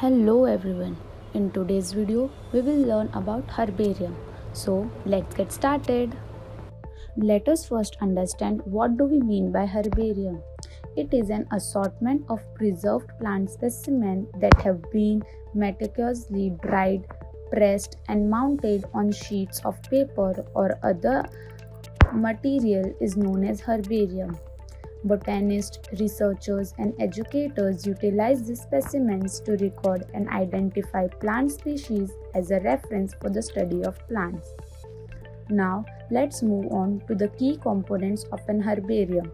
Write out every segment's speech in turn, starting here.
Hello everyone. In today's video, we will learn about herbarium. So, let's get started. Let us first understand what do we mean by herbarium. It is an assortment of preserved plant specimens that have been meticulously dried, pressed and mounted on sheets of paper or other material is known as herbarium. Botanists, researchers, and educators utilize these specimens to record and identify plant species as a reference for the study of plants. Now, let's move on to the key components of an herbarium.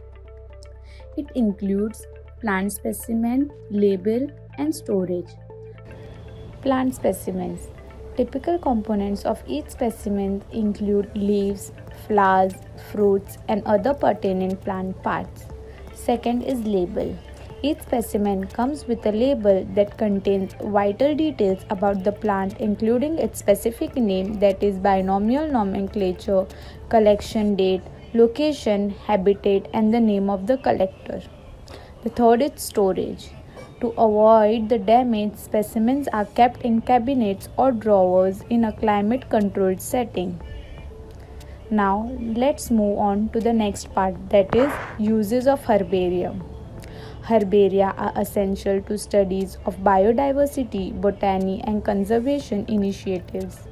It includes plant specimen, label, and storage. Plant specimens. Typical components of each specimen include leaves, flowers, fruits, and other pertinent plant parts. Second is label. Each specimen comes with a label that contains vital details about the plant, including its specific name, that is binomial nomenclature, collection date, location, habitat, and the name of the collector. The third is storage. To avoid the damage, specimens are kept in cabinets or drawers in a climate controlled setting. Now, let's move on to the next part, that is uses of herbarium. Herbaria are essential to studies of biodiversity, botany, and conservation initiatives.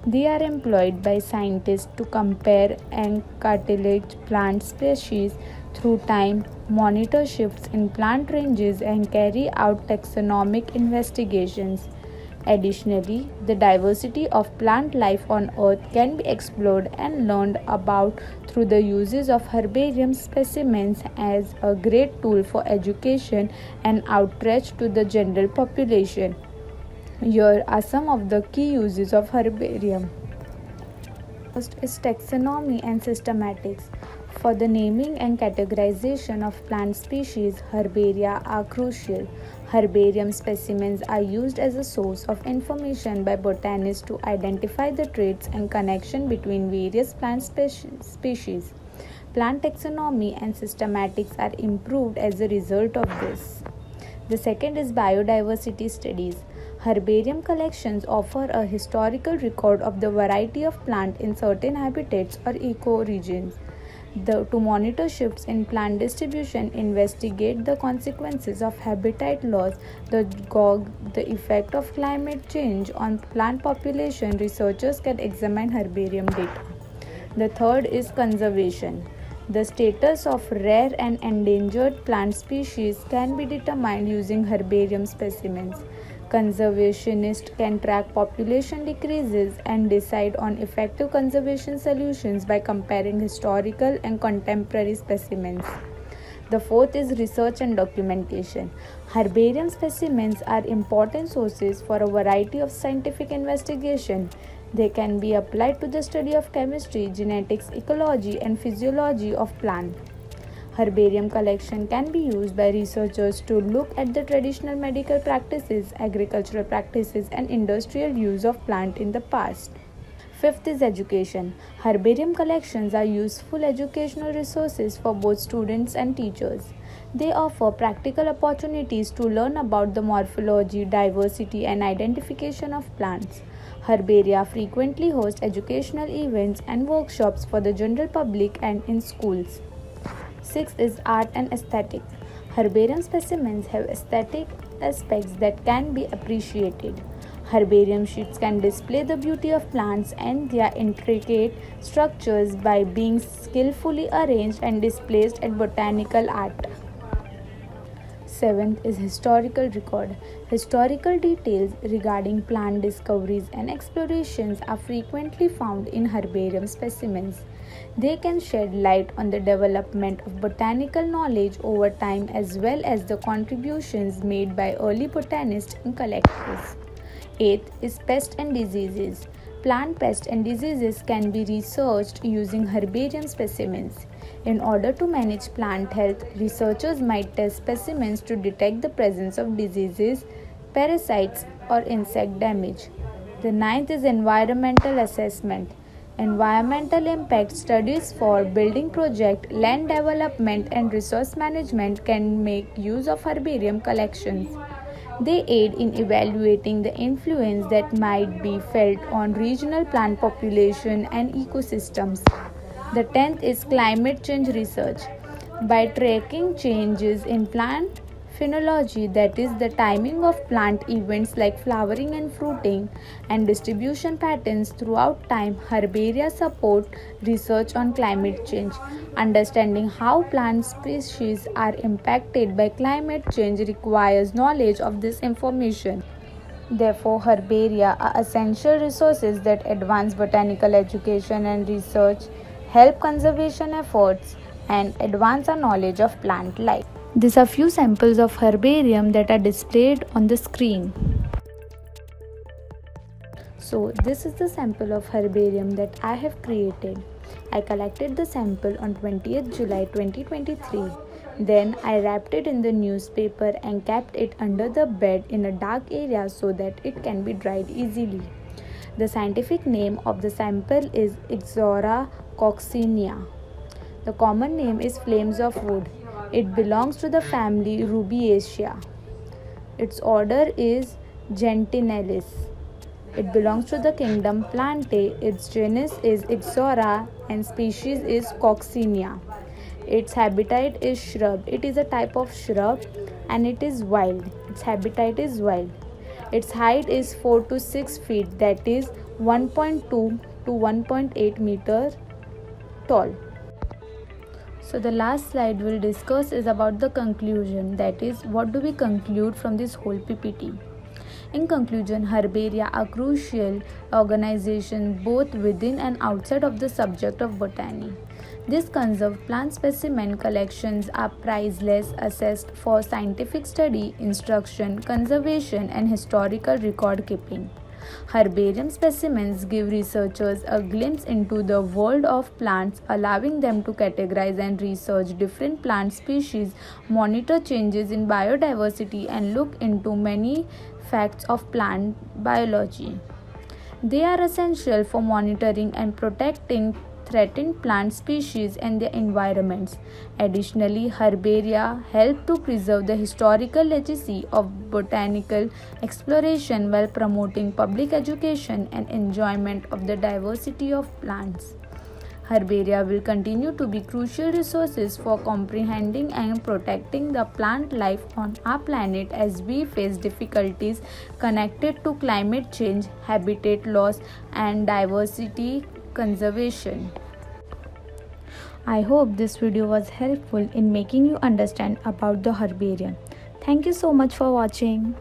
They are employed by scientists to compare and catalog plant species through time, monitor shifts in plant ranges, and carry out taxonomic investigations. Additionally, the diversity of plant life on Earth can be explored and learned about through the uses of herbarium specimens as a great tool for education and outreach to the general population. Here are some of the key uses of herbarium. First is taxonomy and systematics. For the naming and categorization of plant species, herbaria are crucial. Herbarium specimens are used as a source of information by botanists to identify the traits and connection between various plant species. Plant taxonomy and systematics are improved as a result of this. The second is biodiversity studies. Herbarium collections offer a historical record of the variety of plant in certain habitats or ecoregions. To monitor shifts in plant distribution, investigate the consequences of habitat loss, the effect of climate change on plant population, researchers can examine herbarium data. The third is conservation. The status of rare and endangered plant species can be determined using herbarium specimens. Conservationists can track population decreases and decide on effective conservation solutions by comparing historical and contemporary specimens. The fourth is research and documentation. Herbarium specimens are important sources for a variety of scientific investigation. They can be applied to the study of chemistry, genetics, ecology, and physiology of plants. Herbarium collection can be used by researchers to look at the traditional medical practices, agricultural practices, and industrial use of plant in the past. Fifth is education. Herbarium collections are useful educational resources for both students and teachers. They offer practical opportunities to learn about the morphology, diversity, and identification of plants. Herbaria frequently host educational events and workshops for the general public and in schools. Sixth is art and aesthetic. Herbarium specimens have aesthetic aspects that can be appreciated. Herbarium sheets can display the beauty of plants and their intricate structures by being skillfully arranged and displayed at botanical art. Seventh is historical record. Historical details regarding plant discoveries and explorations are frequently found in herbarium specimens. They can shed light on the development of botanical knowledge over time as well as the contributions made by early botanists and collectors. Eighth is pests and diseases. Plant pests and diseases can be researched using herbarium specimens. In order to manage plant health, researchers might test specimens to detect the presence of diseases, parasites, or insect damage. The ninth is environmental assessment. Environmental impact studies for building project, land development, and resource management can make use of herbarium collections. They aid in evaluating the influence that might be felt on regional plant population and ecosystems. The 10th is climate change research. By tracking changes in plant phenology, that is, the timing of plant events like flowering and fruiting, and distribution patterns throughout time, herbaria support research on climate change. Understanding how plant species are impacted by climate change requires knowledge of this information. Therefore, herbaria are essential resources that advance botanical education and research, help conservation efforts, and advance our knowledge of plant life. These are few samples of herbarium that are displayed on the screen. So, this is the sample of herbarium that I have created. I collected the sample on 20th July 2023. Then I wrapped it in the newspaper and kept it under the bed in a dark area so that it can be dried easily. The scientific name of the sample is Ixora coccinea. The common name is flames of wood. It belongs to the family Rubiaceae. Its order is Gentinelis. It belongs to the kingdom Plantae. Its genus is Ixora and species is Coccinea. Its habitat is shrub. It is a type of shrub and it is wild. Its habitat is wild. Its height is 4 to 6 feet, that is 1.2 to 1.8 meter tall. So the last slide we'll discuss is about the conclusion, that is, what do we conclude from this whole PPT. In conclusion, herbaria are crucial organizations both within and outside of the subject of botany. These conserved plant specimen collections are priceless assets for scientific study, instruction, conservation, and historical record keeping. Herbarium specimens give researchers a glimpse into the world of plants, allowing them to categorize and research different plant species, monitor changes in biodiversity, and look into many facts of plant biology. They are essential for monitoring and protecting threatened plant species and their environments. Additionally, herbaria help to preserve the historical legacy of botanical exploration while promoting public education and enjoyment of the diversity of plants. Herbaria will continue to be crucial resources for comprehending and protecting the plant life on our planet as we face difficulties connected to climate change, habitat loss, and diversity conservation. I hope this video was helpful in making you understand about the herbarium. Thank you so much for watching.